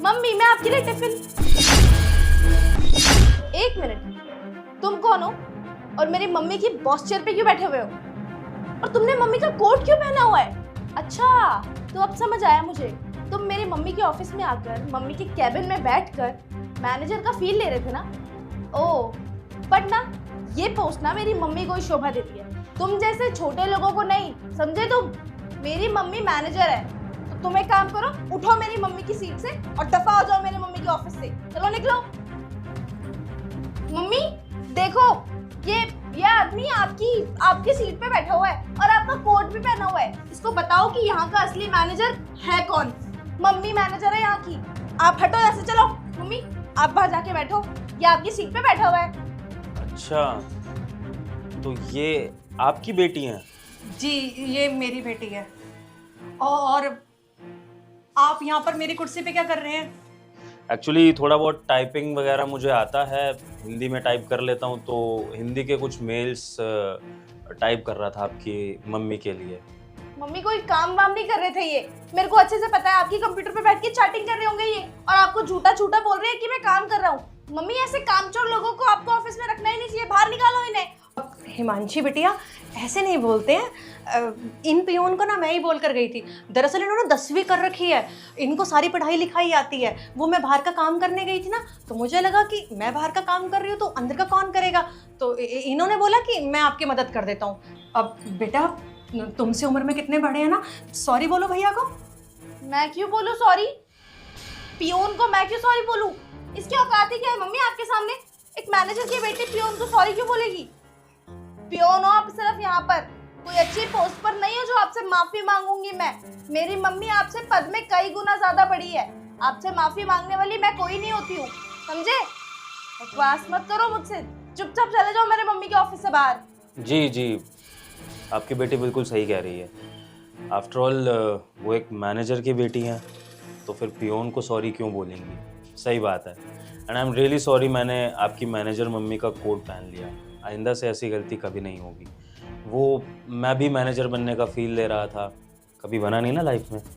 Mummy मैं आपके लिए टिफिन। एक मिनट, तुम कौन हो और मेरी मम्मी की बॉस चेयर पे क्यों बैठे हुए हो? और तुमने मम्मी का कोट क्यों पहना हुआ है? अच्छा, तो अब समझ आया मुझे। तुम मेरी मम्मी के ऑफिस में आकर मम्मी के कैबिन में बैठकर मैनेजर का फील ले रहे थे ना? ओह, बट ना ये पोस्ट ना मेरी मम्मी को ही शोभा देती है, तुम जैसे छोटे लोगों को नहीं, समझे तुम? मेरी मम्मी मैनेजर है, तो तुम एक काम करो, उठो मेरी मम्मी की सीट से और दफा हो जाओ मेरी मम्मी के ऑफिस से। चलो निकलो। मम्मी देखो, ये आदमी आपकी सीट पे बैठा हुआ है और आपका कोट भी पहना हुआ है। इसको बताओ कि यहाँ का असली मैनेजर है कौन? मम्मी मैनेजर है यहाँ की। आप हटो ऐसे, चलो। मम्मी आप बाहर जाके बैठो, ये आपकी सीट पे बैठा हुआ है। अच्छा, तो ये आपकी बेटी हैं? जी, ये मेरी बेटी है। और आप यहाँ पर मेरी कुर्सी पे क्या कर रहे हैं? एक्चुअली थोड़ा बहुत टाइपिंग वगैरह मुझे आता है, हिंदी में टाइप कर लेता हूँ, तो हिंदी के कुछ मेल्स टाइप कर रहा था आपकी मम्मी के लिए। मम्मी कोई काम वाम नहीं कर रहे थे ये, मेरे को अच्छे से पता है। आपकी कंप्यूटर पे बैठ के चैटिंग कर रहे होंगे ये, और आपको झूठा झूठा बोल रहे हैं कि मैं काम कर रहा हूँ। मम्मी ऐसे कामचोर लोगों को आपको ऑफिस में रखना ही नहीं चाहिए, बाहर निकालो इन्हें। हिमांशी बिटिया, ऐसे नहीं बोलते हैं। इन पियोन को ना मैं ही बोल कर गई थी। दरअसल इन्होंने 10वीं कर रखी है, इनको सारी पढ़ाई लिखाई आती है। वो मैं बाहर का काम करने गई थी ना, तो मुझे लगा कि मैं बाहर का काम कर रही हूँ तो अंदर का कौन करेगा, तो इन्होंने बोला कि मैं आपकी मदद कर देता हूँ। अब बेटा, तुमसे उम्र में कितने बड़े हैं ना, सॉरी बोलो भैया को। मैं क्यों बोलूं सॉरी? पियोन को मैं क्यों सॉरी बोलूं? इसकी औकात ही क्या है मम्मी आपके सामने? एक मैनेजर की बेटी पियोन को सॉरी क्यों बोलेगी? पियोन हो आप सिर्फ यहाँ पर, कोई अच्छी पोस्ट पर नहीं हो जो आपसे माफी मांगूंगी मैं। मेरी मम्मी आपसे पद में कई गुना ज्यादा बड़ी है, आपसे माफी मांगने वाली मैं कोई नहीं होती हूँ, समझे? बकवास मत करो मुझसे, चुपचाप चले जाओ मेरे मम्मी के ऑफिस से बाहर। जी जी, आपकी बेटी बिल्कुल सही कह रही है। आफ्टर ऑल वो एक मैनेजर की बेटी हैं, तो फिर पियोन को सॉरी क्यों बोलेंगी? सही बात है। And I am really sorry, मैंने आपकी मैनेजर मम्मी का कोट पहन लिया। आइंदा से ऐसी गलती कभी नहीं होगी। वो मैं भी मैनेजर बनने का फील ले रहा था, कभी बना नहीं ना लाइफ में।